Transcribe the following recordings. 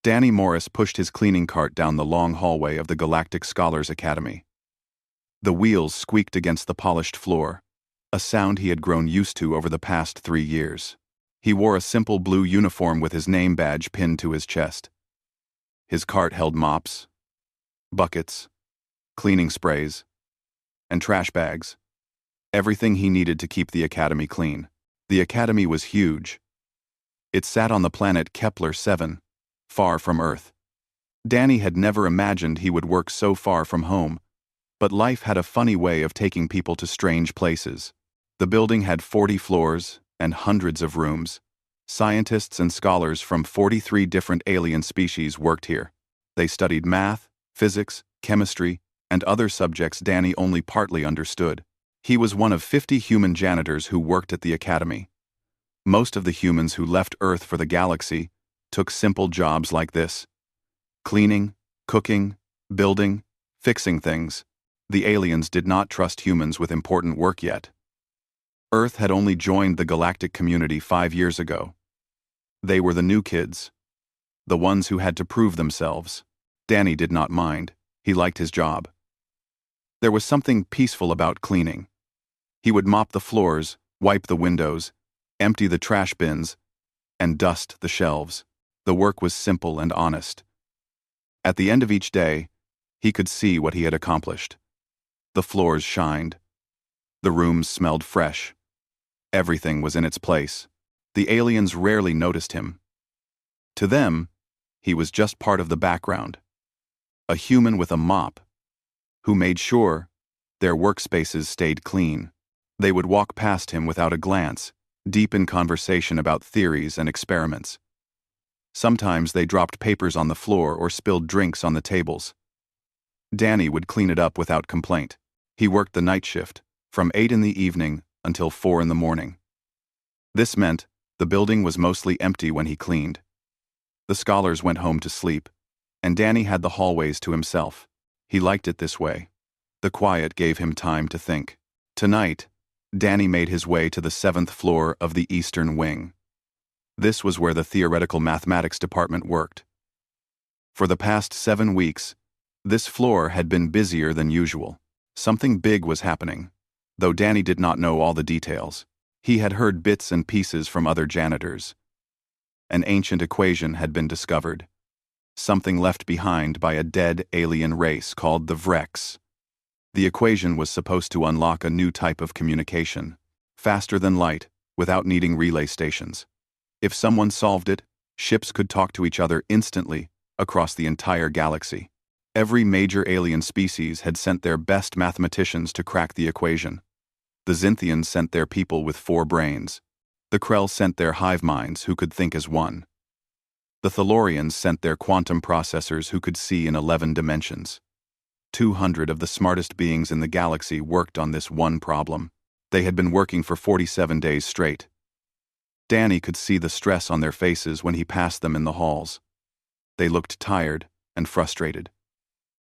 Danny Morris pushed his cleaning cart down the long hallway of the Galactic Scholars Academy. The wheels squeaked against the polished floor, a sound he had grown used to over the past 3 years. He wore a simple blue uniform with his name badge pinned to his chest. His cart held mops, buckets, cleaning sprays, and trash bags. Everything he needed to keep the academy clean. The academy was huge. It sat on the planet Kepler 7, far from Earth. Danny had never imagined he would work so far from home, but life had a funny way of taking people to strange places. The building had 40 floors and hundreds of rooms. Scientists and scholars from 43 different alien species worked here. They studied math, physics, chemistry, and other subjects Danny only partly understood. He was one of 50 human janitors who worked at the academy. Most of the humans who left Earth for the galaxy took simple jobs like this: cleaning, cooking, building, fixing things. The aliens did not trust humans with important work yet. Earth had only joined the galactic community 5 years ago. They were the new kids, the ones who had to prove themselves. Danny did not mind. He liked his job. There was something peaceful about cleaning. He would mop the floors, wipe the windows, empty the trash bins, and dust the shelves. The work was simple and honest. At the end of each day, he could see what he had accomplished. The floors shined. The rooms smelled fresh. Everything was in its place. The aliens rarely noticed him. To them, he was just part of the background. A human with a mop, who made sure their workspaces stayed clean. They would walk past him without a glance, deep in conversation about theories and experiments. Sometimes they dropped papers on the floor or spilled drinks on the tables. Danny would clean it up without complaint. He worked the night shift, from 8 in the evening until 4 in the morning. This meant the building was mostly empty when he cleaned. The scholars went home to sleep, and Danny had the hallways to himself. He liked it this way. The quiet gave him time to think. Tonight, Danny made his way to the 7th floor of the Eastern Wing. This was where the theoretical mathematics department worked. For the past 7 weeks, this floor had been busier than usual. Something big was happening, though Danny did not know all the details. He had heard bits and pieces from other janitors. An ancient equation had been discovered, something left behind by a dead alien race called the Vrex. The equation was supposed to unlock a new type of communication, faster than light, without needing relay stations. If someone solved it, ships could talk to each other instantly across the entire galaxy. Every major alien species had sent their best mathematicians to crack the equation. The Zynthians sent their people with 4 brains. The Krell sent their hive minds who could think as one. The Thalorians sent their quantum processors who could see in 11 dimensions. 200 of the smartest beings in the galaxy worked on this one problem. They had been working for 47 days straight. Danny could see the stress on their faces when he passed them in the halls. They looked tired and frustrated.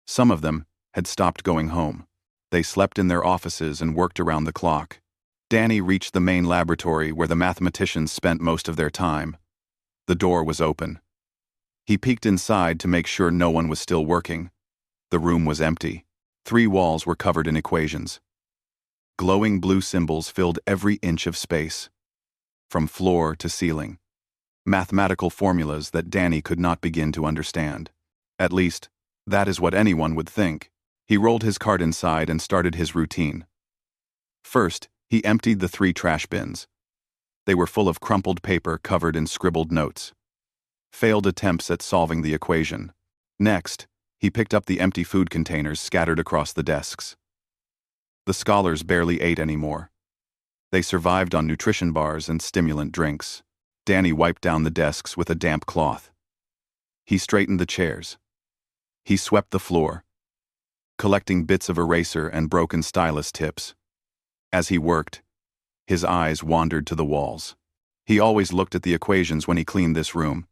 Some of them had stopped going home. They slept in their offices and worked around the clock. Danny reached the main laboratory where the mathematicians spent most of their time. The door was open. He peeked inside to make sure no one was still working. The room was empty. 3 walls were covered in equations. Glowing blue symbols filled every inch of space, from floor to ceiling. Mathematical formulas that Danny could not begin to understand. At least, that is what anyone would think. He rolled his cart inside and started his routine. First, he emptied the 3 trash bins. They were full of crumpled paper covered in scribbled notes. Failed attempts at solving the equation. Next, he picked up the empty food containers scattered across the desks. The scholars barely ate anymore. They survived on nutrition bars and stimulant drinks. Danny wiped down the desks with a damp cloth. He straightened the chairs. He swept the floor, collecting bits of eraser and broken stylus tips. As he worked, his eyes wandered to the walls. He always looked at the equations when he cleaned this room.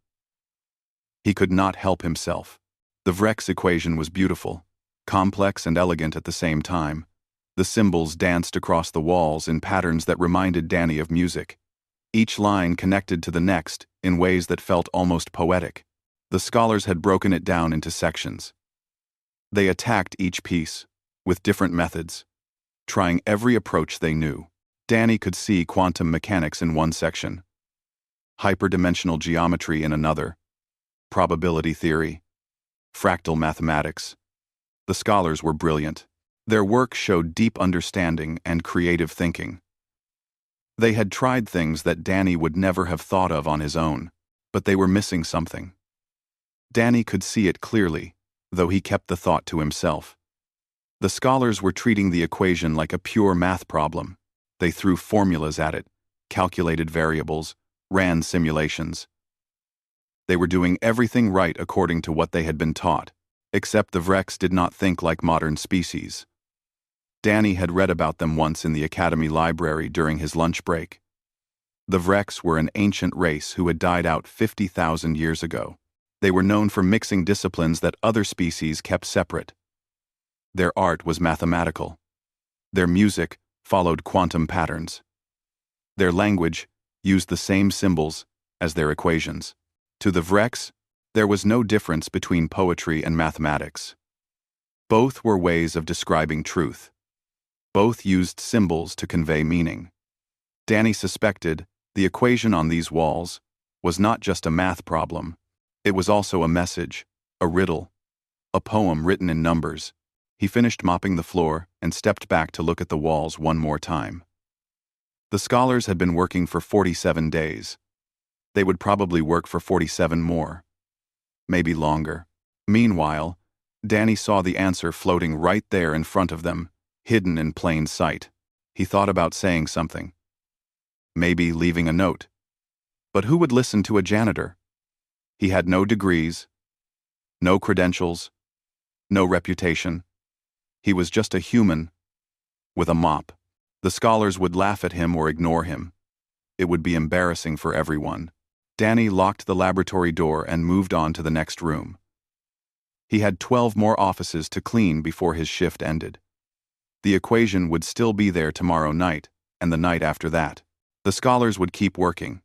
He could not help himself. The Vrex equation was beautiful, complex and elegant at the same time. The symbols danced across the walls in patterns that reminded Danny of music. Each line connected to the next in ways that felt almost poetic. The scholars had broken it down into sections. They attacked each piece, with different methods, trying every approach they knew. Danny could see quantum mechanics in one section, hyperdimensional geometry in another, probability theory, fractal mathematics. The scholars were brilliant. Their work showed deep understanding and creative thinking. They had tried things that Danny would never have thought of on his own, but they were missing something. Danny could see it clearly, though he kept the thought to himself. The scholars were treating the equation like a pure math problem. They threw formulas at it, calculated variables, ran simulations. They were doing everything right according to what they had been taught, except the Vrex did not think like modern species. Danny had read about them once in the Academy library during his lunch break. The Vrex were an ancient race who had died out 50,000 years ago. They were known for mixing disciplines that other species kept separate. Their art was mathematical. Their music followed quantum patterns. Their language used the same symbols as their equations. To the Vrex, there was no difference between poetry and mathematics. Both were ways of describing truth. Both used symbols to convey meaning. Danny suspected the equation on these walls was not just a math problem. It was also a message, a riddle, a poem written in numbers. He finished mopping the floor and stepped back to look at the walls one more time. The scholars had been working for 47 days. They would probably work for 47 more. Maybe longer. Meanwhile, Danny saw the answer floating right there in front of them, hidden in plain sight. He thought about saying something. Maybe leaving a note. But who would listen to a janitor? He had no degrees, no credentials, no reputation. He was just a human with a mop. The scholars would laugh at him or ignore him. It would be embarrassing for everyone. Danny locked the laboratory door and moved on to the next room. He had 12 more offices to clean before his shift ended. The equation would still be there tomorrow night, and the night after that. The scholars would keep working.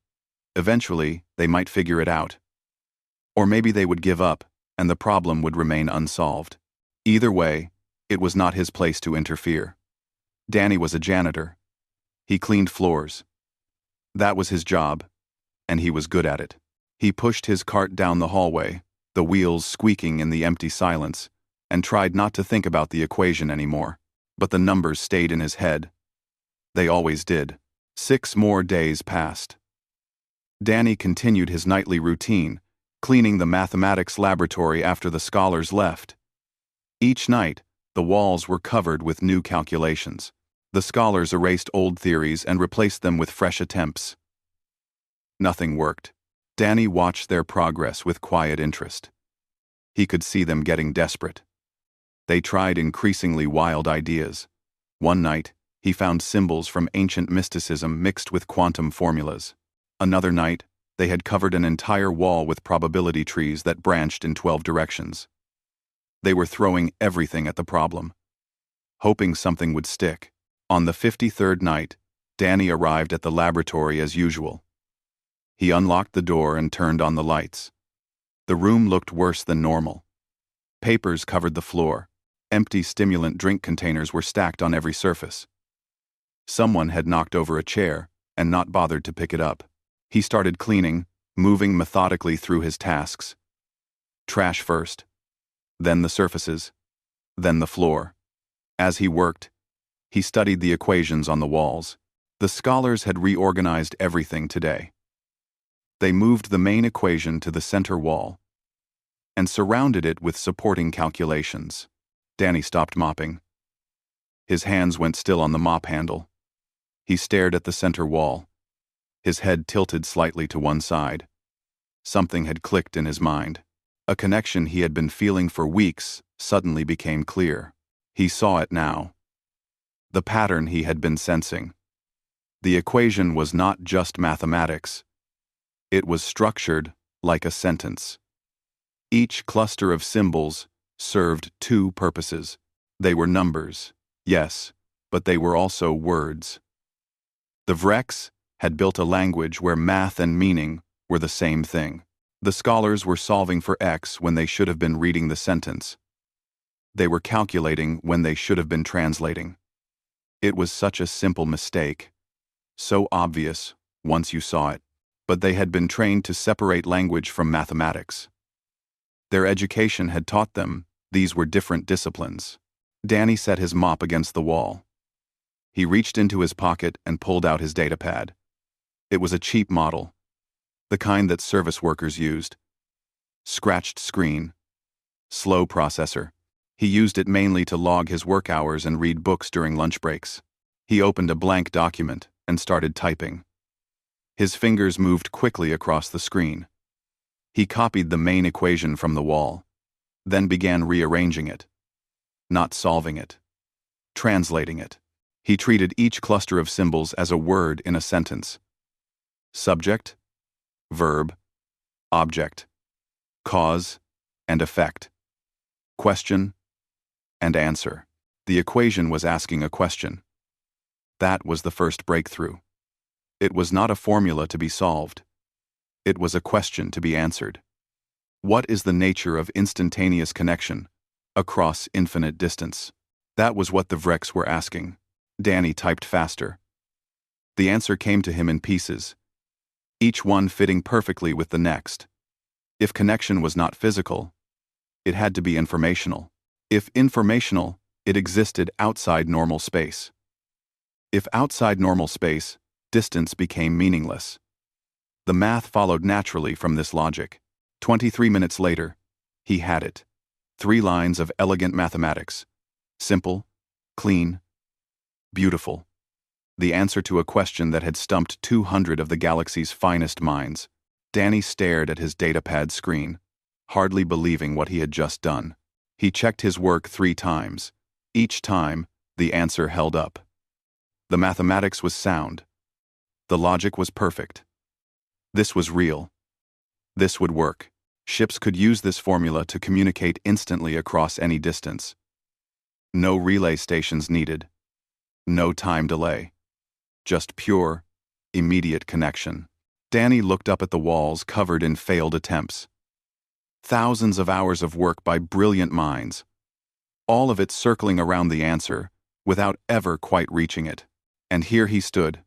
Eventually, they might figure it out. Or maybe they would give up, and the problem would remain unsolved. Either way, it was not his place to interfere. Danny was a janitor. He cleaned floors. That was his job, and he was good at it. He pushed his cart down the hallway, the wheels squeaking in the empty silence, and tried not to think about the equation anymore. But the numbers stayed in his head. They always did. 6 more days passed. Danny continued his nightly routine, cleaning the mathematics laboratory after the scholars left. Each night, the walls were covered with new calculations. The scholars erased old theories and replaced them with fresh attempts. Nothing worked. Danny watched their progress with quiet interest. He could see them getting desperate. They tried increasingly wild ideas. One night, he found symbols from ancient mysticism mixed with quantum formulas. Another night, they had covered an entire wall with probability trees that branched in 12 directions. They were throwing everything at the problem, hoping something would stick. On the 53rd night, Danny arrived at the laboratory as usual. He unlocked the door and turned on the lights. The room looked worse than normal. Papers covered the floor. Empty stimulant drink containers were stacked on every surface. Someone had knocked over a chair and not bothered to pick it up. He started cleaning, moving methodically through his tasks. Trash first, then the surfaces, then the floor. As he worked, he studied the equations on the walls. The scholars had reorganized everything today. They moved the main equation to the center wall and surrounded it with supporting calculations. Danny stopped mopping. His hands went still on the mop handle. He stared at the center wall. His head tilted slightly to one side. Something had clicked in his mind. A connection he had been feeling for weeks suddenly became clear. He saw it now. The pattern he had been sensing. The equation was not just mathematics. It was structured like a sentence. Each cluster of symbols served 2 purposes. They were numbers, yes, but they were also words. The Vrex had built a language where math and meaning were the same thing. The scholars were solving for X when they should have been reading the sentence. They were calculating when they should have been translating. It was such a simple mistake, so obvious once you saw it, but they had been trained to separate language from mathematics. Their education had taught them these were different disciplines. Danny set his mop against the wall. He reached into his pocket and pulled out his datapad. It was a cheap model, the kind that service workers used. Scratched screen, slow processor. He used it mainly to log his work hours and read books during lunch breaks. He opened a blank document and started typing. His fingers moved quickly across the screen. He copied the main equation from the wall, then began rearranging it. Not solving it. Translating it. He treated each cluster of symbols as a word in a sentence. Subject, verb, object, cause and effect, question and answer. The equation was asking a question. That was the first breakthrough. It was not a formula to be solved. It was a question to be answered. What is the nature of instantaneous connection across infinite distance? That was what the Vrex were asking. Danny typed faster. The answer came to him in pieces, each one fitting perfectly with the next. If connection was not physical, it had to be informational. If informational, it existed outside normal space. If outside normal space, distance became meaningless. The math followed naturally from this logic. 23 minutes later, he had it. 3 lines of elegant mathematics. Simple, clean, beautiful. The answer to a question that had stumped 200 of the galaxy's finest minds. Danny stared at his datapad screen, hardly believing what he had just done. He checked his work 3 times. Each time, the answer held up. The mathematics was sound. The logic was perfect. This was real. This would work. Ships could use this formula to communicate instantly across any distance. No relay stations needed. No time delay. Just pure, immediate connection. Danny looked up at the walls covered in failed attempts. Thousands of hours of work by brilliant minds. All of it circling around the answer, without ever quite reaching it. And here he stood.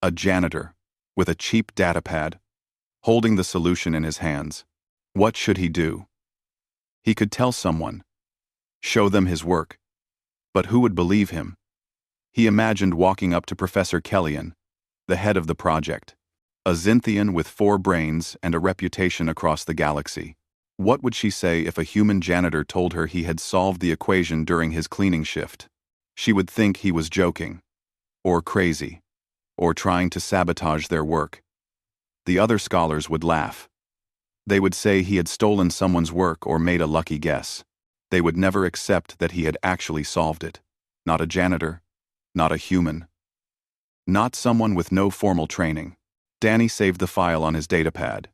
A janitor, with a cheap datapad, holding the solution in his hands. What should he do? He could tell someone. Show them his work. But who would believe him? He imagined walking up to Professor Kellyan, the head of the project. A Xynthian with 4 brains and a reputation across the galaxy. What would she say if a human janitor told her he had solved the equation during his cleaning shift? She would think he was joking, or crazy, or trying to sabotage their work. The other scholars would laugh. They would say he had stolen someone's work or made a lucky guess. They would never accept that he had actually solved it. Not a janitor, not a human. Not someone with no formal training. Danny saved the file on his datapad.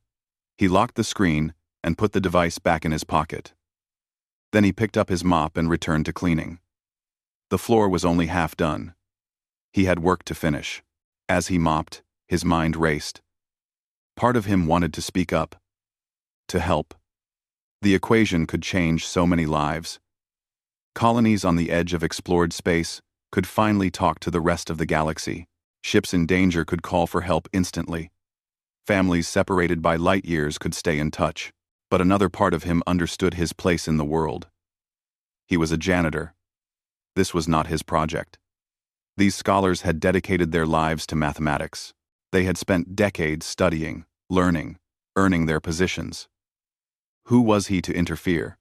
He locked the screen and put the device back in his pocket. Then he picked up his mop and returned to cleaning. The floor was only half done. He had work to finish. As he mopped, his mind raced. Part of him wanted to speak up, to help. The equation could change so many lives. Colonies on the edge of explored space could finally talk to the rest of the galaxy. Ships in danger could call for help instantly. Families separated by light years could stay in touch. But another part of him understood his place in the world. He was a janitor. This was not his project. These scholars had dedicated their lives to mathematics. They had spent decades studying, learning, earning their positions. Who was he to interfere?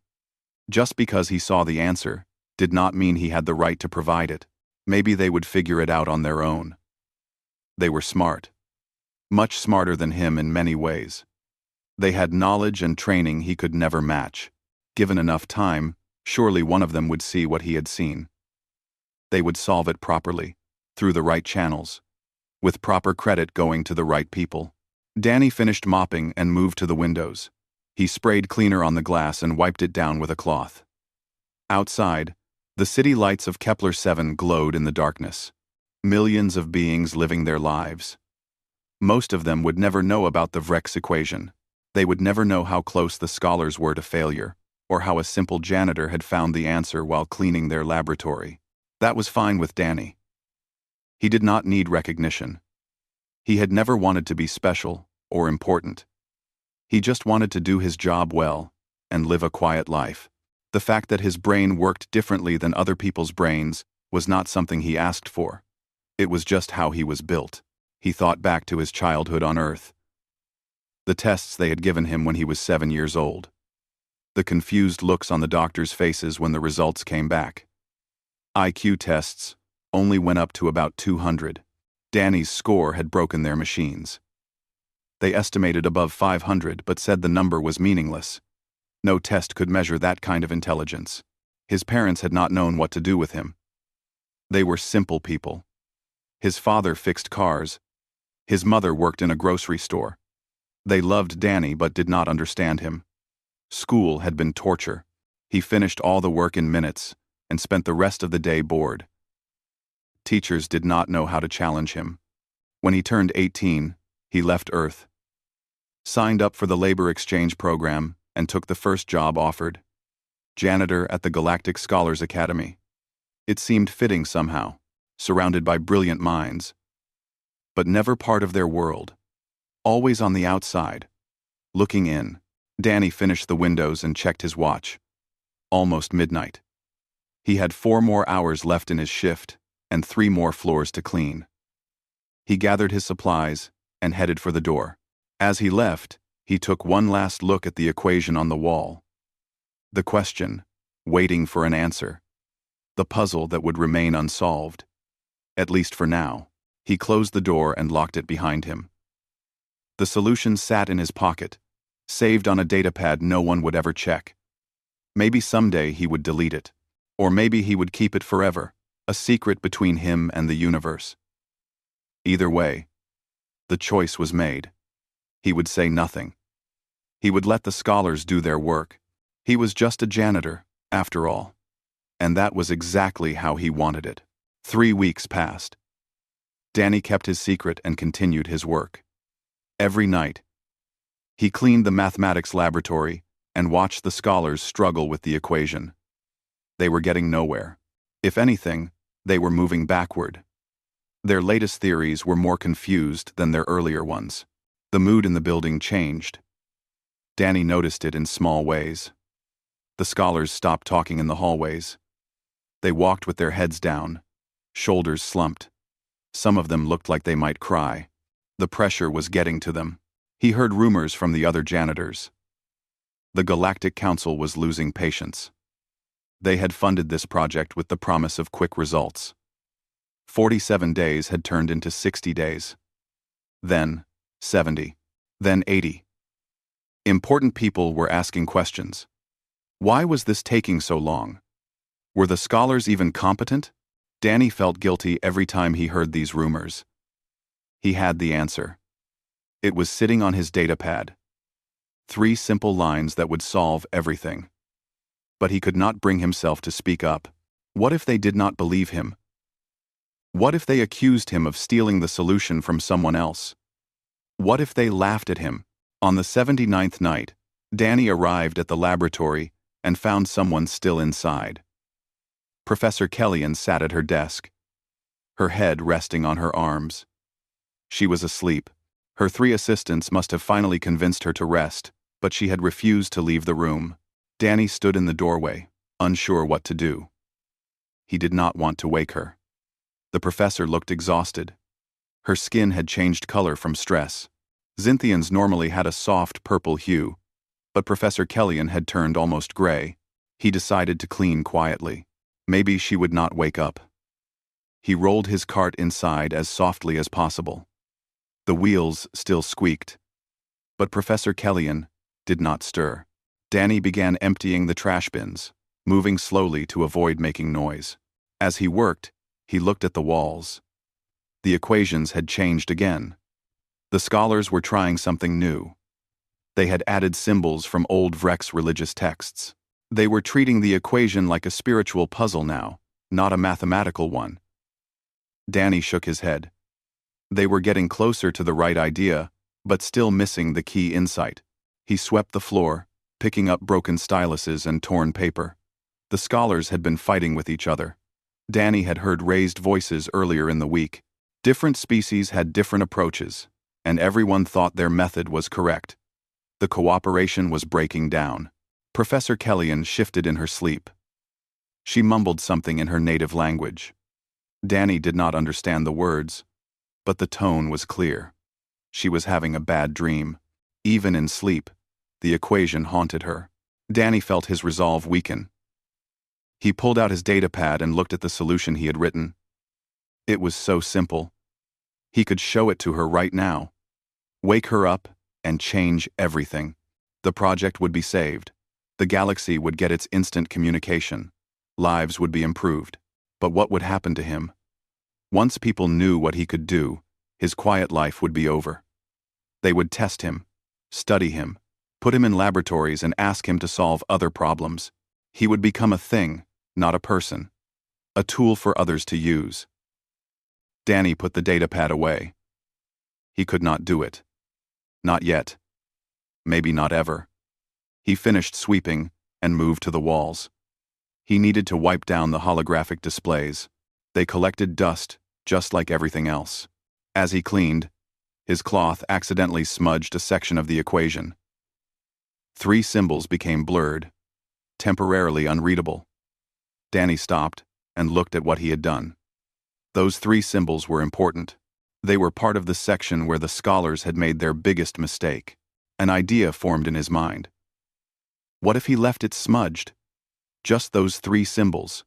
Just because he saw the answer did not mean he had the right to provide it. Maybe they would figure it out on their own. They were smart. Much smarter than him in many ways. They had knowledge and training he could never match. Given enough time, surely one of them would see what he had seen. They would solve it properly, through the right channels, with proper credit going to the right people. Danny finished mopping and moved to the windows. He sprayed cleaner on the glass and wiped it down with a cloth. Outside, the city lights of Kepler 7 glowed in the darkness. Millions of beings living their lives. Most of them would never know about the Vrex equation. They would never know how close the scholars were to failure, or how a simple janitor had found the answer while cleaning their laboratory. That was fine with Danny. He did not need recognition. He had never wanted to be special or important. He just wanted to do his job well and live a quiet life. The fact that his brain worked differently than other people's brains was not something he asked for. It was just how he was built. He thought back to his childhood on Earth. The tests they had given him when he was 7 years old. The confused looks on the doctors' faces when the results came back. IQ tests only went up to about 200. Danny's score had broken their machines. They estimated above 500 but said the number was meaningless. No test could measure that kind of intelligence. His parents had not known what to do with him. They were simple people. His father fixed cars. His mother worked in a grocery store. They loved Danny but did not understand him. School had been torture. He finished all the work in minutes and spent the rest of the day bored. Teachers did not know how to challenge him. When he turned 18, he left Earth, signed up for the labor exchange program, and took the first job offered. Janitor at the Galactic Scholars Academy. It seemed fitting somehow, surrounded by brilliant minds. But never part of their world. Always on the outside, looking in. Danny finished the windows and checked his watch. Almost midnight. He had 4 more hours left in his shift and 3 more floors to clean. He gathered his supplies and headed for the door. As he left, he took one last look at the equation on the wall. The question, waiting for an answer. The puzzle that would remain unsolved. At least for now. He closed the door and locked it behind him. The solution sat in his pocket, saved on a datapad no one would ever check. Maybe someday he would delete it. Or maybe he would keep it forever, a secret between him and the universe. Either way, the choice was made. He would say nothing. He would let the scholars do their work. He was just a janitor, after all. And that was exactly how he wanted it. 3 weeks passed. Danny kept his secret and continued his work. Every night, he cleaned the mathematics laboratory and watched the scholars struggle with the equation. They were getting nowhere. If anything, they were moving backward. Their latest theories were more confused than their earlier ones. The mood in the building changed. Danny noticed it in small ways. The scholars stopped talking in the hallways. They walked with their heads down, shoulders slumped. Some of them looked like they might cry. The pressure was getting to them. He heard rumors from the other janitors. The Galactic Council was losing patience. They had funded this project with the promise of quick results. 47 days had turned into 60 days. Then 70. Then 80. Important people were asking questions. Why was this taking so long? Were the scholars even competent? Danny felt guilty every time he heard these rumors. He had the answer. It was sitting on his datapad. 3 simple lines that would solve everything. But he could not bring himself to speak up. What if they did not believe him? What if they accused him of stealing the solution from someone else? What if they laughed at him? On the 79th night, Danny arrived at the laboratory and found someone still inside. Professor Kellyan sat at her desk, her head resting on her arms. She was asleep. Her 3 assistants must have finally convinced her to rest, but she had refused to leave the room. Danny stood in the doorway, unsure what to do. He did not want to wake her. The professor looked exhausted. Her skin had changed color from stress. Xinthians normally had a soft purple hue, but Professor Kellyan had turned almost gray. He decided to clean quietly. Maybe she would not wake up. He rolled his cart inside as softly as possible. The wheels still squeaked. But Professor Kellyan did not stir. Danny began emptying the trash bins, moving slowly to avoid making noise. As he worked, he looked at the walls. The equations had changed again. The scholars were trying something new. They had added symbols from old Vrex religious texts. They were treating the equation like a spiritual puzzle now, not a mathematical one. Danny shook his head. They were getting closer to the right idea, but still missing the key insight. He swept the floor, picking up broken styluses and torn paper. The scholars had been fighting with each other. Danny had heard raised voices earlier in the week. Different species had different approaches, and everyone thought their method was correct. The cooperation was breaking down. Professor Kellyan shifted in her sleep. She mumbled something in her native language. Danny did not understand the words, but the tone was clear. She was having a bad dream. Even in sleep, the equation haunted her. Danny felt his resolve weaken. He pulled out his datapad and looked at the solution he had written. It was so simple. He could show it to her right now. Wake her up and change everything. The project would be saved. The galaxy would get its instant communication. Lives would be improved. But what would happen to him? Once people knew what he could do, his quiet life would be over. They would test him, study him, put him in laboratories and ask him to solve other problems. He would become a thing, not a person. A tool for others to use. Danny put the datapad away. He could not do it. Not yet. Maybe not ever. He finished sweeping and moved to the walls. He needed to wipe down the holographic displays. They collected dust, just like everything else. As he cleaned, his cloth accidentally smudged a section of the equation. 3 symbols became blurred, temporarily unreadable. Danny stopped and looked at what he had done. Those 3 symbols were important. They were part of the section where the scholars had made their biggest mistake. An idea formed in his mind. What if he left it smudged? Just those 3 symbols.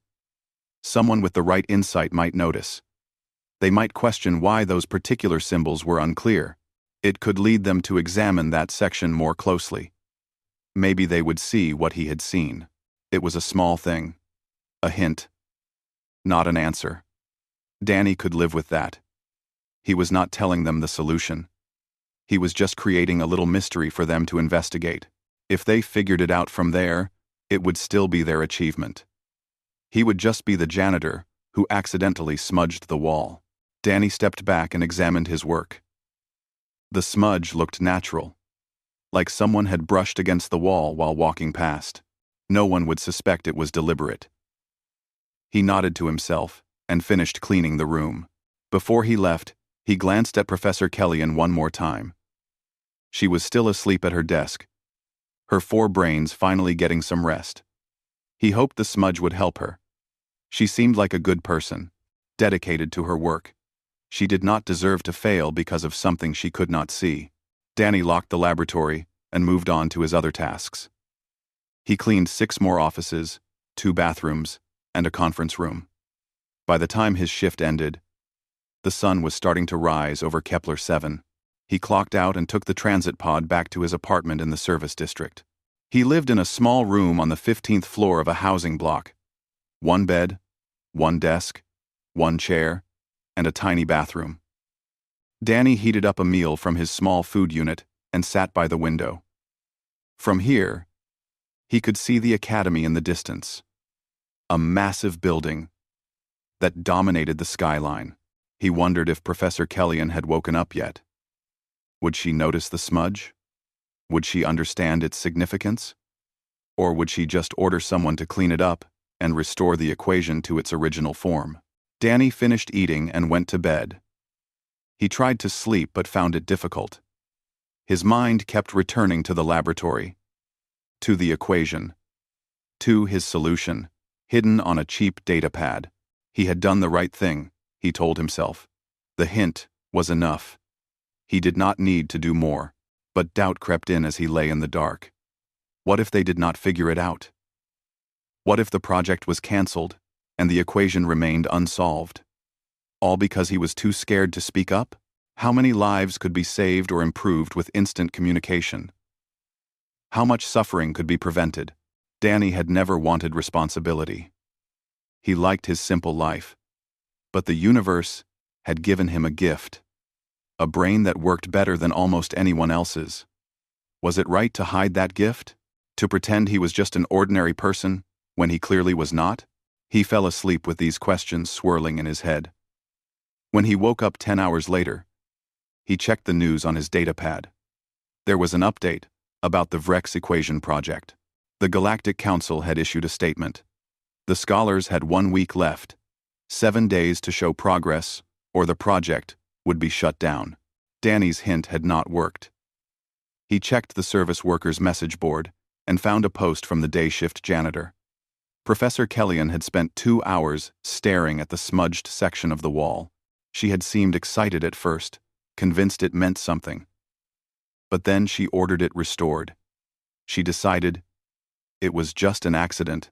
Someone with the right insight might notice. They might question why those particular symbols were unclear. It could lead them to examine that section more closely. Maybe they would see what he had seen. It was a small thing. A hint. Not an answer. Danny could live with that. He was not telling them the solution. He was just creating a little mystery for them to investigate. If they figured it out from there, it would still be their achievement. He would just be the janitor who accidentally smudged the wall. Danny stepped back and examined his work. The smudge looked natural, like someone had brushed against the wall while walking past. No one would suspect it was deliberate. He nodded to himself and finished cleaning the room. Before he left, he glanced at Professor Kellyan one more time. She was still asleep at her desk, her 4 brains finally getting some rest. He hoped the smudge would help her. She seemed like a good person, dedicated to her work. She did not deserve to fail because of something she could not see. Danny locked the laboratory and moved on to his other tasks. He cleaned 6 more offices, 2 bathrooms, and a conference room. By the time his shift ended, the sun was starting to rise over Kepler 7. He clocked out and took the transit pod back to his apartment in the service district. He lived in a small room on the 15th floor of a housing block. 1 bed, 1 desk, 1 chair, and a tiny bathroom. Danny heated up a meal from his small food unit and sat by the window. From here, he could see the academy in the distance. A massive building that dominated the skyline. He wondered if Professor Kellyan had woken up yet. Would she notice the smudge? Would she understand its significance? Or would she just order someone to clean it up and restore the equation to its original form? Danny finished eating and went to bed. He tried to sleep but found it difficult. His mind kept returning to the laboratory, to the equation, to his solution, hidden on a cheap datapad. He had done the right thing, he told himself. The hint was enough. He did not need to do more, but doubt crept in as he lay in the dark. What if they did not figure it out? What if the project was cancelled and the equation remained unsolved? All because he was too scared to speak up? How many lives could be saved or improved with instant communication? How much suffering could be prevented? Danny had never wanted responsibility. He liked his simple life, but the universe had given him a gift. A brain that worked better than almost anyone else's. Was it right to hide that gift? To pretend he was just an ordinary person when he clearly was not? He fell asleep with these questions swirling in his head. When he woke up 10 hours later, he checked the news on his datapad. There was an update, about the Vrex equation project. The Galactic Council had issued a statement. The scholars had 1 week left, 7 days to show progress, or the project would be shut down. Danny's hint had not worked. He checked the service workers' message board and found a post from the day shift janitor. Professor Kellyan had spent 2 hours staring at the smudged section of the wall. She had seemed excited at first, convinced it meant something. But then she ordered it restored. She decided it was just an accident,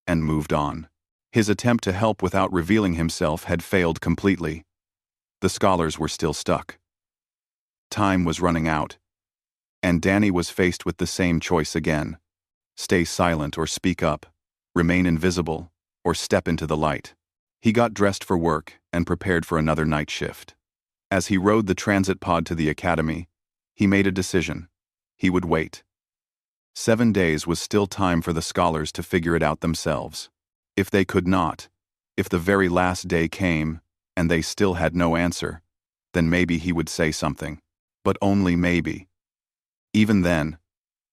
and moved on. His attempt to help without revealing himself had failed completely. The scholars were still stuck. Time was running out, and Danny was faced with the same choice again. Stay silent or speak up, remain invisible, or step into the light. He got dressed for work and prepared for another night shift. As he rode the transit pod to the academy, he made a decision. He would wait. 7 days was still time for the scholars to figure it out themselves. If they could not, if the very last day came and they still had no answer, then maybe he would say something. But only maybe. Even then,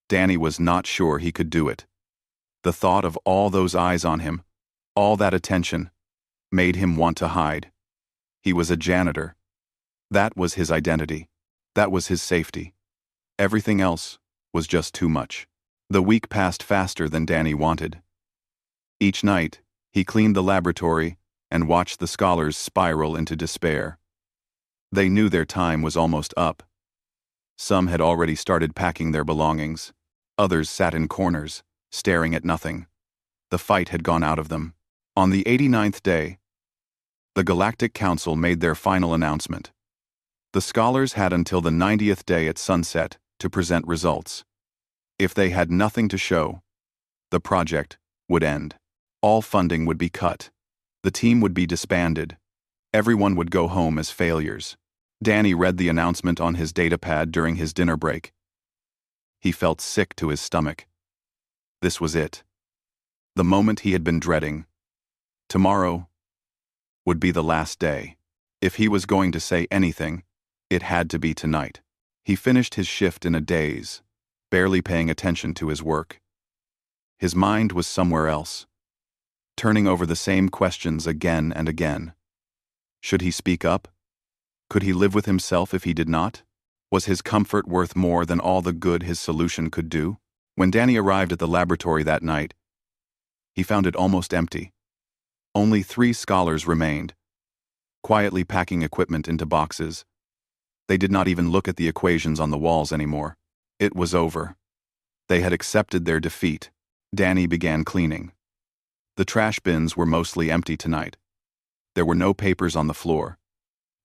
Danny was not sure he could do it. The thought of all those eyes on him, all that attention, made him want to hide. He was a janitor. That was his identity. That was his safety. Everything else was just too much. The week passed faster than Danny wanted. Each night, he cleaned the laboratory and watched the scholars spiral into despair. They knew their time was almost up. Some had already started packing their belongings. Others sat in corners, staring at nothing. The fight had gone out of them. On the 89th day, the Galactic Council made their final announcement. The scholars had until the 90th day at sunset to present results. If they had nothing to show, the project would end. All funding would be cut. The team would be disbanded. Everyone would go home as failures. Danny read the announcement on his datapad during his dinner break. He felt sick to his stomach. This was it. The moment he had been dreading. Tomorrow would be the last day. If he was going to say anything, it had to be tonight. He finished his shift in a daze, barely paying attention to his work. His mind was somewhere else, turning over the same questions again and again. Should he speak up? Could he live with himself if he did not? Was his comfort worth more than all the good his solution could do? When Danny arrived at the laboratory that night, he found it almost empty. Only 3 scholars remained, quietly packing equipment into boxes. They did not even look at the equations on the walls anymore. It was over. They had accepted their defeat. Danny began cleaning. The trash bins were mostly empty tonight. There were no papers on the floor.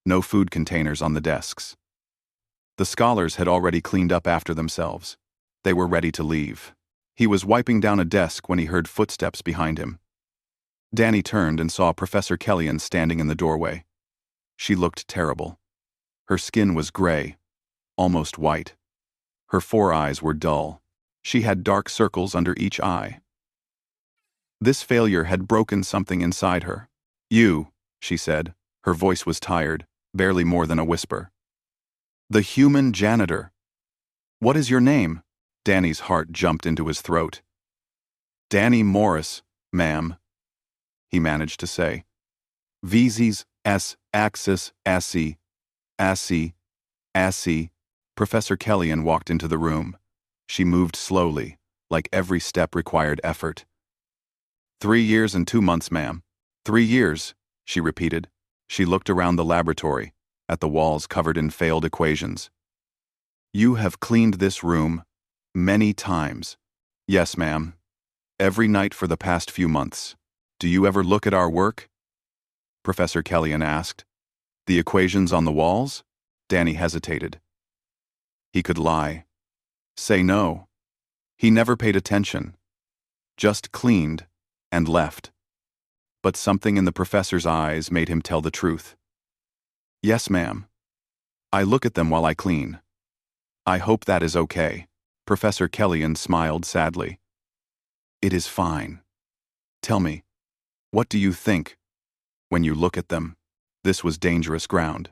No food containers on the desks. The scholars had already cleaned up after themselves. They were ready to leave. He was wiping down a desk when he heard footsteps behind him. Danny turned and saw Professor Kellyan standing in the doorway. She looked terrible. Her skin was gray, almost white. Her 4 eyes were dull. She had dark circles under each eye. This failure had broken something inside her. "You," she said. Her voice was tired, barely more than a whisper. "The human janitor. What is your name?" Danny's heart jumped into his throat. "Danny Morris, ma'am," he managed to say. "Vizes s axis assi, assi, assi." Professor Kellyan walked into the room. She moved slowly, like every step required effort. 3 years and 2 months, ma'am. 3 years, she repeated. She looked around the laboratory, at the walls covered in failed equations. "You have cleaned this room many times." "Yes, ma'am. Every night for the past few months. Do you ever look at our work?" Professor Kellyan asked. "The equations on the walls?" Danny hesitated. He could lie. Say no. He never paid attention. Just cleaned and left. But something in the professor's eyes made him tell the truth. "Yes, ma'am. I look at them while I clean. I hope that is okay." Professor Kellyan smiled sadly. "It is fine. Tell me, what do you think when you look at them?" This was dangerous ground.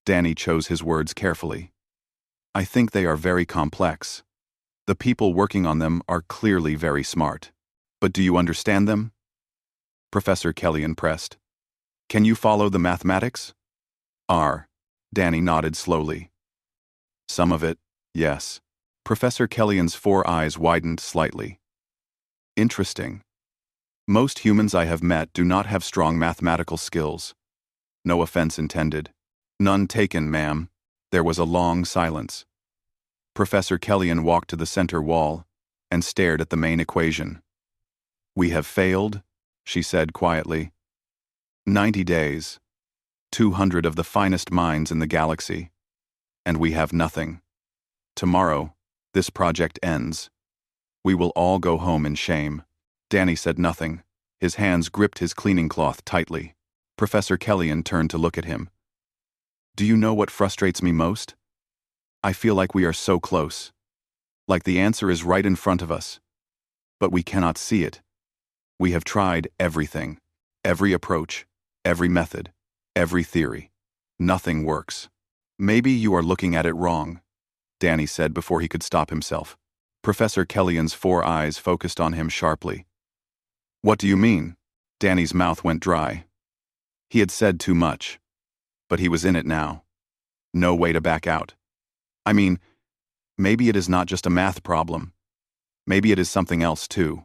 Danny chose his words carefully. "I think they are very complex. The people working on them are clearly very smart. But do you understand them? Professor Kellyan pressed. Can you follow the mathematics? Danny nodded slowly. Some of it, yes. Professor Kellyan's 4 eyes widened slightly. Interesting. Most humans I have met do not have strong mathematical skills. No offense intended. None taken, ma'am. There was a long silence. Professor Kellyan walked to the center wall and stared at the main equation. We have failed, she said quietly. 90 days. 200 of the finest minds in the galaxy. And we have nothing. Tomorrow, this project ends. We will all go home in shame. Danny said nothing. His hands gripped his cleaning cloth tightly. Professor Kellyan turned to look at him. Do you know what frustrates me most? I feel like we are so close. Like the answer is right in front of us. But we cannot see it. We have tried everything. Every approach. Every method. Every theory. Nothing works. Maybe you are looking at it wrong, Danny said before he could stop himself. Professor Kellyan's 4 eyes focused on him sharply. What do you mean? Danny's mouth went dry. He had said too much. But he was in it now. No way to back out. I mean, maybe it is not just a math problem. Maybe it is something else too.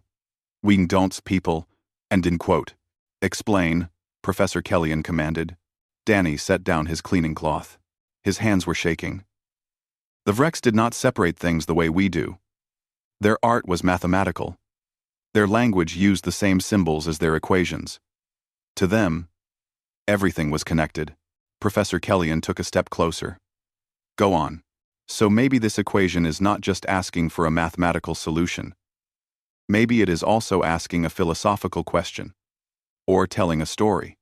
We don't people, and in quote. Explain, Professor Kellyan commanded. Danny set down his cleaning cloth. His hands were shaking. The Vrex did not separate things the way we do. Their art was mathematical. Their language used the same symbols as their equations. To them, everything was connected. Professor Kellyan took a step closer. Go on. So maybe this equation is not just asking for a mathematical solution. Maybe it is also asking a philosophical question. Or telling a story.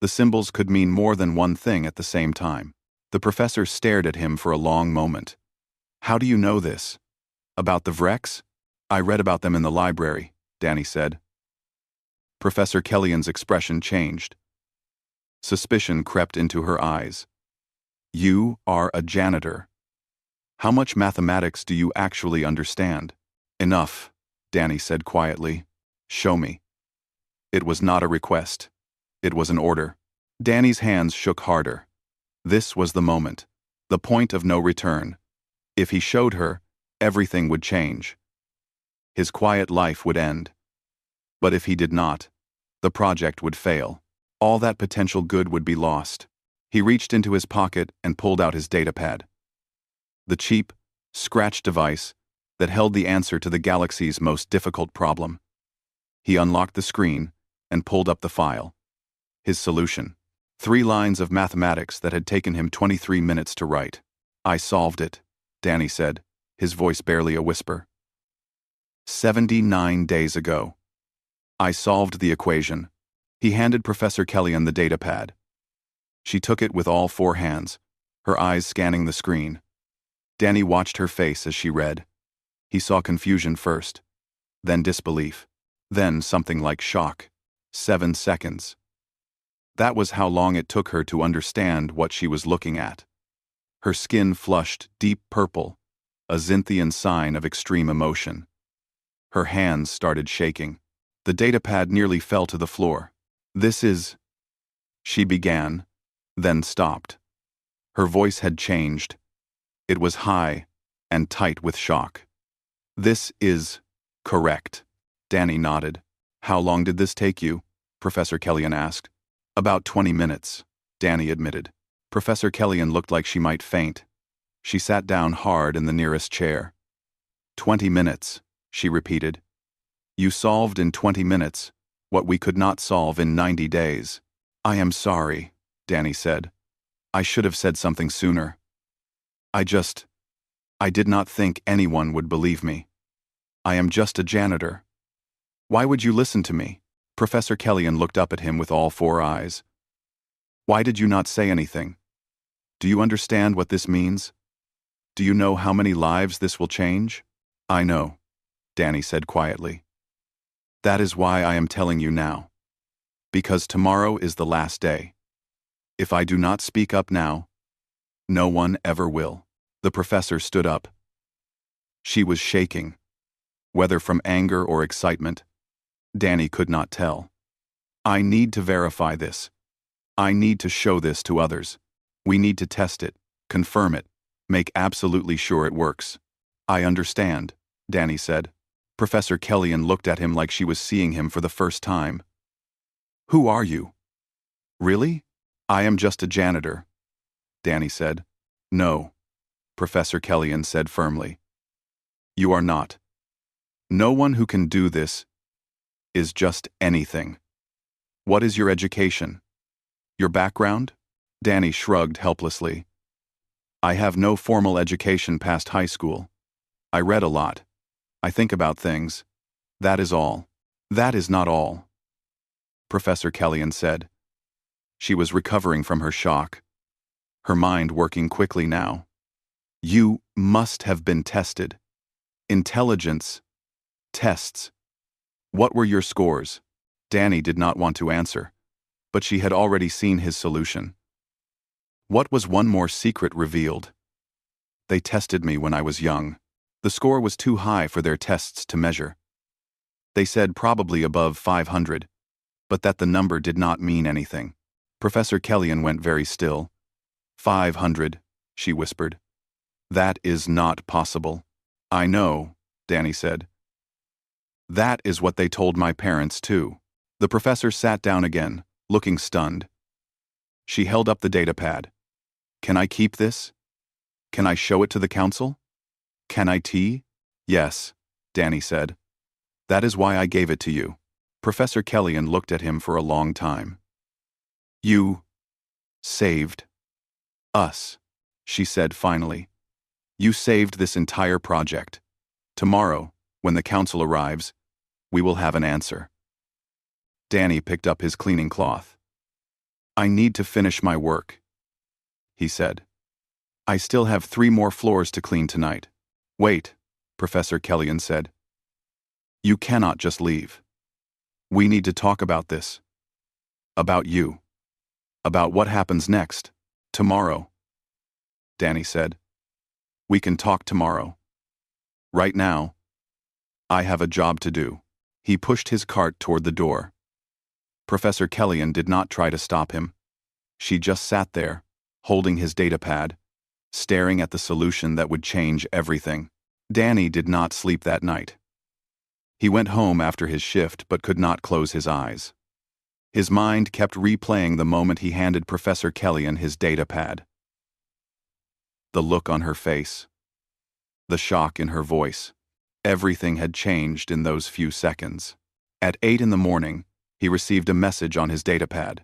The symbols could mean more than one thing at the same time. The professor stared at him for a long moment. How do you know this? About the Vrex? I read about them in the library, Danny said. Professor Kellyan's expression changed. Suspicion crept into her eyes. You are a janitor. How much mathematics do you actually understand? Enough, Danny said quietly. Show me. It was not a request. It was an order. Danny's hands shook harder. This was the moment. The point of no return. If he showed her, everything would change. His quiet life would end. But if he did not, the project would fail. All that potential good would be lost. He reached into his pocket and pulled out his datapad. The cheap, scratch device that held the answer to the galaxy's most difficult problem. He unlocked the screen and pulled up the file. His solution. 3 lines of mathematics that had taken him 23 minutes to write. I solved it, Danny said, his voice barely a whisper. 79 days ago. I solved the equation. He handed Professor Kellyan the datapad. She took it with all 4 hands, her eyes scanning the screen. Danny watched her face as she read. He saw confusion first, then disbelief, then something like shock. 7 seconds. That was how long it took her to understand what she was looking at. Her skin flushed deep purple, a Xinthian sign of extreme emotion. Her hands started shaking. The datapad nearly fell to the floor. This is... She began, then stopped. Her voice had changed. It was high and tight with shock. This is correct. Danny nodded. How long did this take you? Professor Kellyan asked. About 20 minutes, Danny admitted. Professor Kellyan looked like she might faint. She sat down hard in the nearest chair. 20 minutes, she repeated. You solved in 20 minutes what we could not solve in 90 days. I am sorry, Danny said. I should have said something sooner. I did not think anyone would believe me. I am just a janitor. Why would you listen to me? Professor Kellyan looked up at him with all 4 eyes. Why did you not say anything? Do you understand what this means? Do you know how many lives this will change? I know, Danny said quietly. That is why I am telling you now. Because tomorrow is the last day. If I do not speak up now, no one ever will. The professor stood up. She was shaking. Whether from anger or excitement, Danny could not tell. I need to verify this. I need to show this to others. We need to test it, confirm it, make absolutely sure it works. I understand, Danny said. Professor Kellyan looked at him like she was seeing him for the first time. Who are you? Really? I am just a janitor, Danny said. No, Professor Kellyan said firmly. You are not. No one who can do this is just anything. What is your education? Your background? Danny shrugged helplessly. I have no formal education past high school. I read a lot. I think about things. That is all. That is not all, Professor Kellyan said. She was recovering from her shock, her mind working quickly now. You must have been tested. Intelligence. Tests. What were your scores? Danny did not want to answer, but she had already seen his solution. What was one more secret revealed? They tested me when I was young. The score was too high for their tests to measure. They said probably above 500, but that the number did not mean anything. Professor Kellyan went very still. 500, she whispered. That is not possible. I know, Danny said. That is what they told my parents, too. The professor sat down again, looking stunned. She held up the datapad. Can I keep this? Can I show it to the council? Can I tea? Yes, Danny said. That is why I gave it to you. Professor Kellyan looked at him for a long time. You saved us, she said finally. You saved this entire project. Tomorrow, when the council arrives, we will have an answer. Danny picked up his cleaning cloth. I need to finish my work, he said. I still have 3 more floors to clean tonight. Wait, Professor Kellyan said. You cannot just leave. We need to talk about this. About you. About what happens next. Tomorrow. Danny said. We can talk tomorrow. Right now, I have a job to do. He pushed his cart toward the door. Professor Kellyan did not try to stop him. She just sat there, holding his datapad, staring at the solution that would change everything. Danny did not sleep that night. He went home after his shift but could not close his eyes. His mind kept replaying the moment he handed Professor Kellyan his datapad. The look on her face. The shock in her voice. Everything had changed in those few seconds. At 8 in the morning, he received a message on his datapad.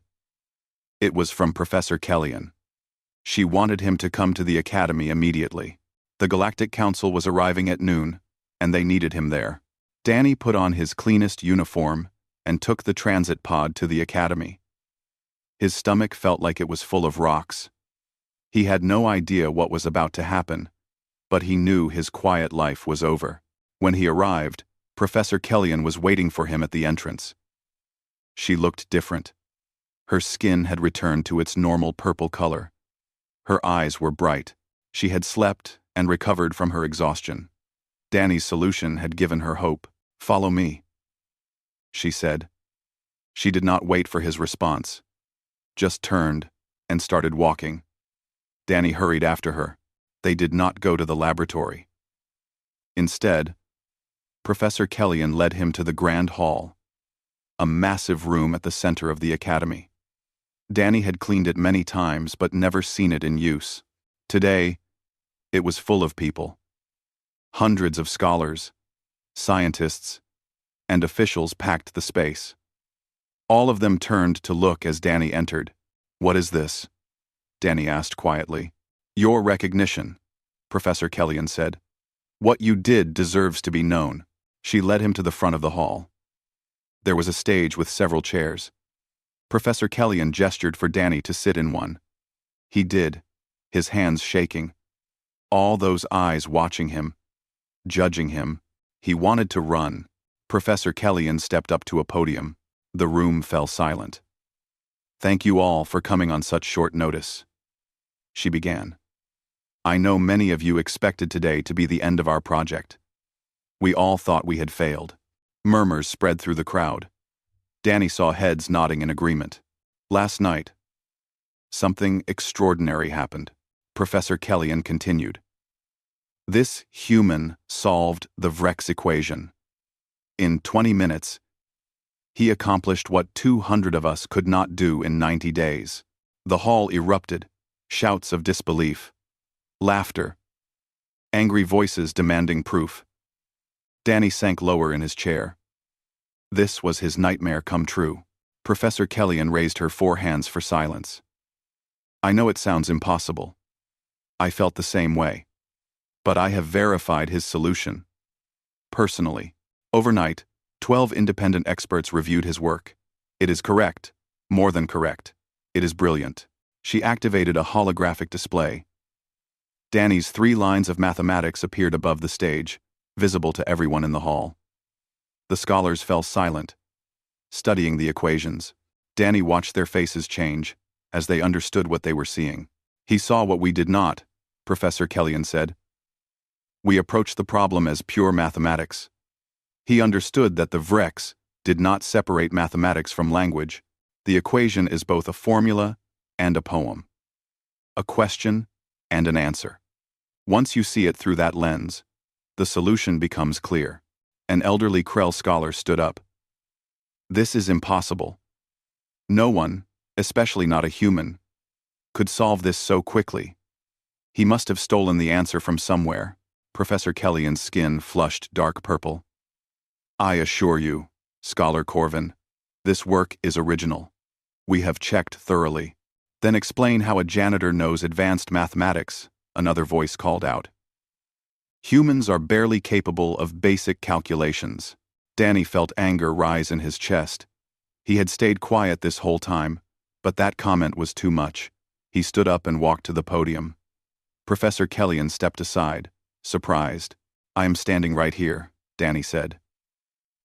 It was from Professor Kellyan. She wanted him to come to the academy immediately. The Galactic Council was arriving at noon, and they needed him there. Danny put on his cleanest uniform and took the transit pod to the academy. His stomach felt like it was full of rocks. He had no idea what was about to happen, but he knew his quiet life was over. When he arrived, Professor Kellyan was waiting for him at the entrance. She looked different. Her skin had returned to its normal purple color. Her eyes were bright. She had slept and recovered from her exhaustion. Danny's solution had given her hope. Follow me, she said. She did not wait for his response, just turned and started walking. Danny hurried after her. They did not go to the laboratory. Instead, Professor Kellyan led him to the Grand Hall, a massive room at the center of the academy. Danny had cleaned it many times but never seen it in use. Today, it was full of people. Hundreds of scholars, scientists, and officials packed the space. All of them turned to look as Danny entered. What is this? Danny asked quietly. Your recognition, Professor Kellyan said. What you did deserves to be known. She led him to the front of the hall. There was a stage with several chairs. Professor Kellyan gestured for Danny to sit in one. He did, his hands shaking. All those eyes watching him, judging him. He wanted to run. Professor Kellyan stepped up to a podium. The room fell silent. Thank you all for coming on such short notice, she began. I know many of you expected today to be the end of our project. We all thought we had failed. Murmurs spread through the crowd. Danny saw heads nodding in agreement. Last night, something extraordinary happened. Professor Kellyan continued. This human solved the Vrex equation. In 20 minutes, he accomplished what 200 of us could not do in 90 days. The hall erupted, shouts of disbelief, laughter, angry voices demanding proof. Danny sank lower in his chair. This was his nightmare come true. Professor Kellyan raised her 4 hands for silence. I know it sounds impossible. I felt the same way. But I have verified his solution. Personally. Overnight, 12 independent experts reviewed his work. It is correct. More than correct. It is brilliant. She activated a holographic display. Danny's 3 lines of mathematics appeared above the stage, visible to everyone in the hall. The scholars fell silent, studying the equations. Danny watched their faces change as they understood what they were seeing. He saw what we did not, Professor Kellyan said. We approached the problem as pure mathematics. He understood that the Vrex did not separate mathematics from language. The equation is both a formula and a poem, a question and an answer. Once you see it through that lens, the solution becomes clear. An elderly Krell scholar stood up. This is impossible. No one, especially not a human, could solve this so quickly. He must have stolen the answer from somewhere. Professor Kellyan's skin flushed dark purple. I assure you, Scholar Corvin, this work is original. We have checked thoroughly. Then explain how a janitor knows advanced mathematics, another voice called out. Humans are barely capable of basic calculations. Danny felt anger rise in his chest. He had stayed quiet this whole time, but that comment was too much. He stood up and walked to the podium. Professor Kellyan stepped aside, surprised. I am standing right here, Danny said.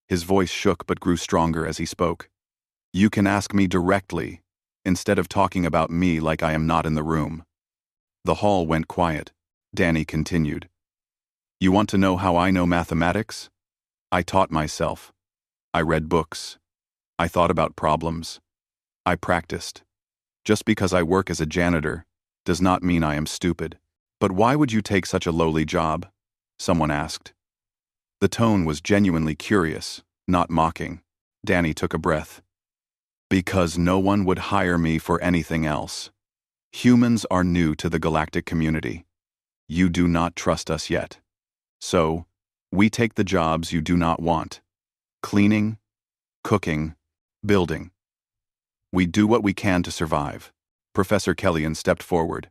His voice shook but grew stronger as he spoke. You can ask me directly, instead of talking about me like I am not in the room. The hall went quiet. Danny continued. You want to know how I know mathematics? I taught myself. I read books. I thought about problems. I practiced. Just because I work as a janitor does not mean I am stupid. But why would you take such a lowly job? Someone asked. The tone was genuinely curious, not mocking. Danny took a breath. Because no one would hire me for anything else. Humans are new to the galactic community. You do not trust us yet. So, we take the jobs you do not want. Cleaning, cooking, building. We do what we can to survive. Professor Kellyan stepped forward.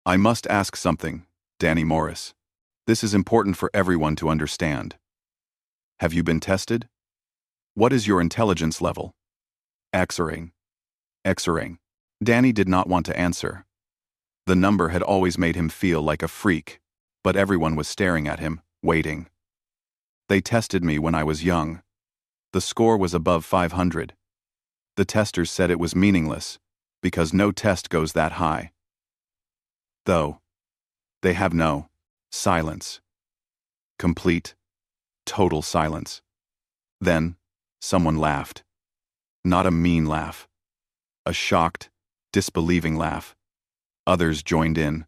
I must ask something, Danny Morris. This is important for everyone to understand. Have you been tested? What is your intelligence level? X-ring. X-ring. Danny did not want to answer. The number had always made him feel like a freak, but everyone was staring at him, waiting. They tested me when I was young. The score was above 500. The testers said it was meaningless, because no test goes that high. Though, they have no silence. Complete, total silence. Then, someone laughed. Not a mean laugh. A shocked, disbelieving laugh. Others joined in.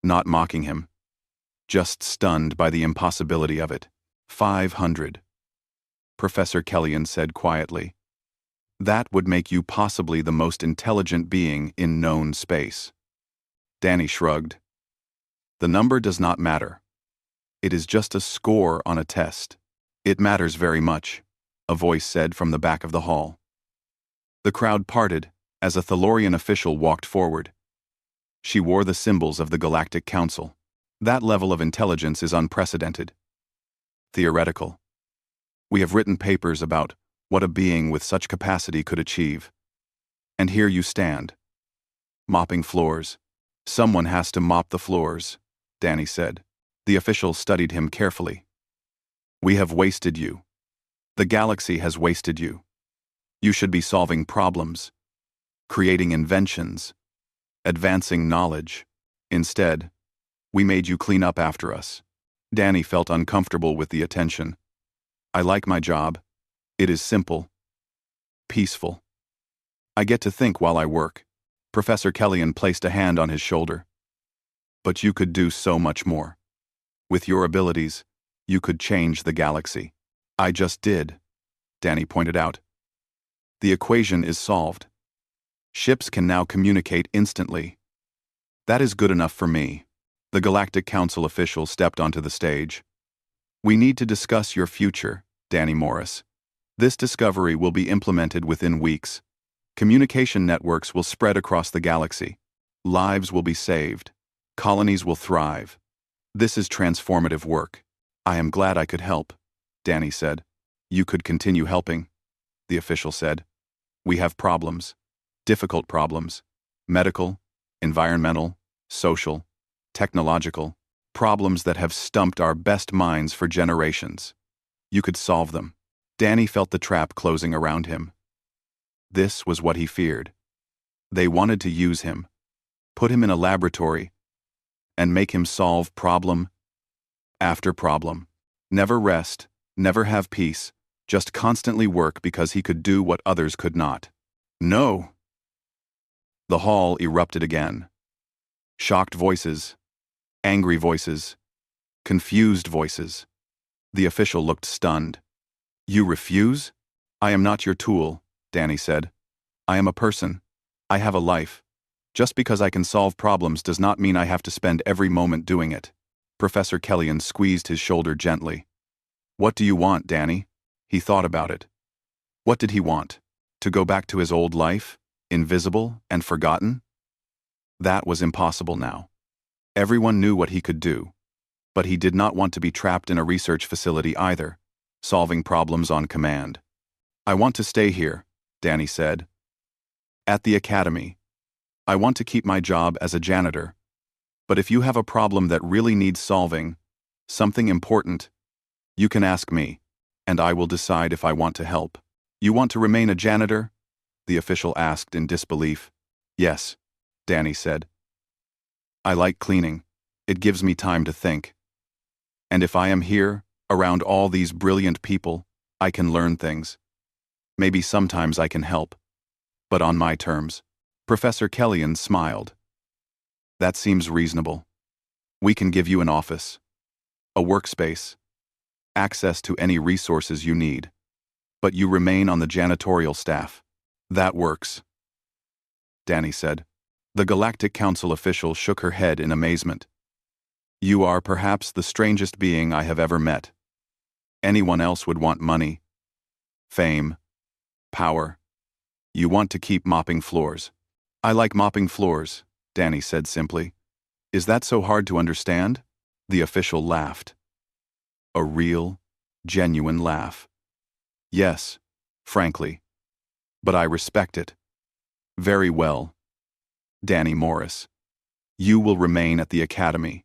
Not mocking him. Just stunned by the impossibility of it. 500. Professor Kellyan said quietly. That would make you possibly the most intelligent being in known space. Danny shrugged. The number does not matter. It is just a score on a test. It matters very much, a voice said from the back of the hall. The crowd parted as a Thalorian official walked forward. She wore the symbols of the Galactic Council. That level of intelligence is unprecedented. Theoretical. We have written papers about what a being with such capacity could achieve. And here you stand. Mopping floors. Someone has to mop the floors, Danny said. The official studied him carefully. We have wasted you. The galaxy has wasted you. You should be solving problems, creating inventions, advancing knowledge. Instead, We made you clean up after us. Danny felt uncomfortable with the attention. I like my job. It is simple. Peaceful. I get to think while I work. Professor Kellyan placed a hand on his shoulder. But you could do so much more. With your abilities, you could change the galaxy. I just did, Danny pointed out. The equation is solved. Ships can now communicate instantly. That is good enough for me. The Galactic Council official stepped onto the stage. We need to discuss your future, Danny Morris. This discovery will be implemented within weeks. Communication networks will spread across the galaxy. Lives will be saved. Colonies will thrive. This is transformative work. I am glad I could help, Danny said. You could continue helping, the official said. We have problems. Difficult problems. Medical, environmental, social, technological. Problems that have stumped our best minds for generations. You could solve them. Danny felt the trap closing around him. This was what he feared. They wanted to use him, put him in a laboratory, and make him solve problem after problem. Never rest, never have peace, just constantly work because he could do what others could not. No! The hall erupted again. Shocked voices, angry voices, confused voices. The official looked stunned. You refuse? I am not your tool, Danny said. I am a person. I have a life. Just because I can solve problems does not mean I have to spend every moment doing it. Professor Kellyan squeezed his shoulder gently. What do you want, Danny? He thought about it. What did he want? To go back to his old life, invisible and forgotten? That was impossible now. Everyone knew what he could do. But he did not want to be trapped in a research facility either, solving problems on command. I want to stay here, Danny said. At the academy. I want to keep my job as a janitor. But if you have a problem that really needs solving, something important, you can ask me, and I will decide if I want to help. You want to remain a janitor? The official asked in disbelief. Yes, Danny said. I like cleaning. It gives me time to think. And if I am here, around all these brilliant people, I can learn things. Maybe sometimes I can help. But on my terms. Professor Kellyan smiled. That seems reasonable. We can give you an office, a workspace, access to any resources you need. But you remain on the janitorial staff. That works, Danny said. The Galactic Council official shook her head in amazement. You are perhaps the strangest being I have ever met. Anyone else would want money, fame, power. You want to keep mopping floors. I like mopping floors, Danny said simply. Is that so hard to understand? The official laughed. A real, genuine laugh. Yes, frankly. But I respect it. Very well. Danny Morris. You will remain at the academy.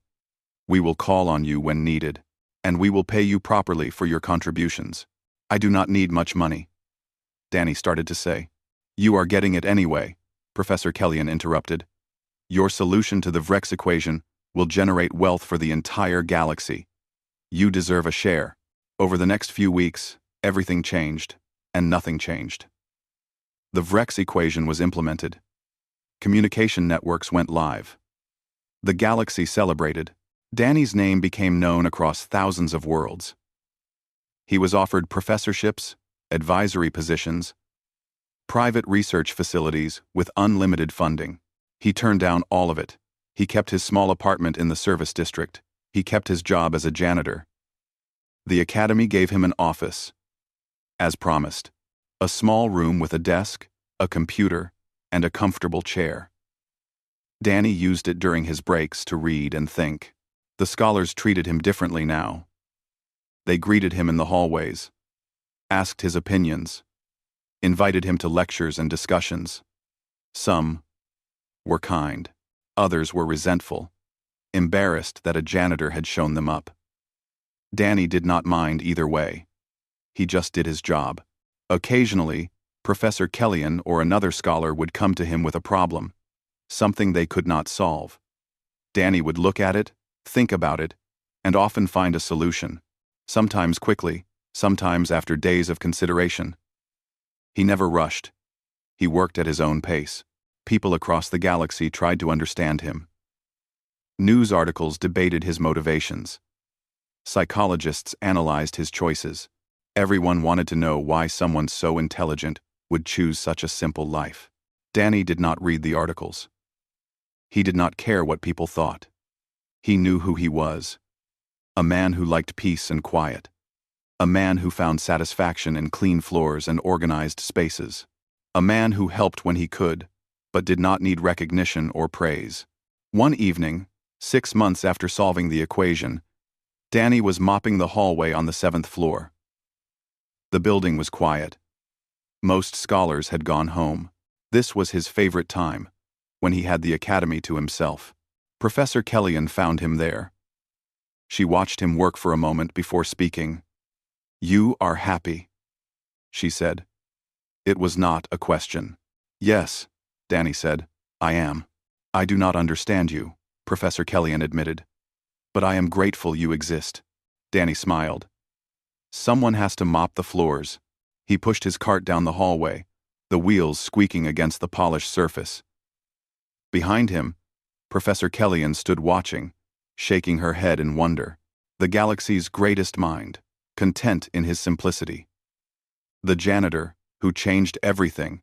We will call on you when needed, and we will pay you properly for your contributions. I do not need much money. Danny started to say. You are getting it anyway, Professor Kellyan interrupted. Your solution to the Vrex equation will generate wealth for the entire galaxy. You deserve a share. Over the next few weeks, everything changed, and nothing changed. The Vrex equation was implemented. Communication networks went live. The galaxy celebrated. Danny's name became known across thousands of worlds. He was offered professorships, advisory positions, private research facilities with unlimited funding. He turned down all of it. He kept his small apartment in the service district. He kept his job as a janitor. The academy gave him an office. As promised, a small room with a desk, a computer, and a comfortable chair. Danny used it during his breaks to read and think. The scholars treated him differently now. They greeted him in the hallways, asked his opinions, invited him to lectures and discussions. Some were kind, others were resentful, embarrassed that a janitor had shown them up. Danny did not mind either way. He just did his job. Occasionally, Professor Kellyan or another scholar would come to him with a problem, something they could not solve. Danny would look at it, think about it, and often find a solution, sometimes quickly, sometimes after days of consideration. He never rushed. He worked at his own pace. People across the galaxy tried to understand him. News articles debated his motivations. Psychologists analyzed his choices. Everyone wanted to know why someone so intelligent would choose such a simple life. Danny did not read the articles. He did not care what people thought. He knew who he was. A man who liked peace and quiet. A man who found satisfaction in clean floors and organized spaces. A man who helped when he could, but did not need recognition or praise. One evening, 6 months after solving the equation, Danny was mopping the hallway on the 7th floor. The building was quiet. Most scholars had gone home. This was his favorite time, when he had the academy to himself. Professor Kellyan found him there. She watched him work for a moment before speaking. "You are happy," she said. It was not a question. "Yes," Danny said, "I am." "I do not understand you," Professor Kellyan admitted. "But I am grateful you exist." Danny smiled. "Someone has to mop the floors." He pushed his cart down the hallway, the wheels squeaking against the polished surface. Behind him, Professor Kellyan stood watching, shaking her head in wonder. The galaxy's greatest mind, content in his simplicity. The janitor, who changed everything,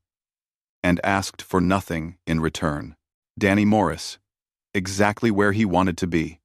and asked for nothing in return. Danny Morris, exactly where he wanted to be.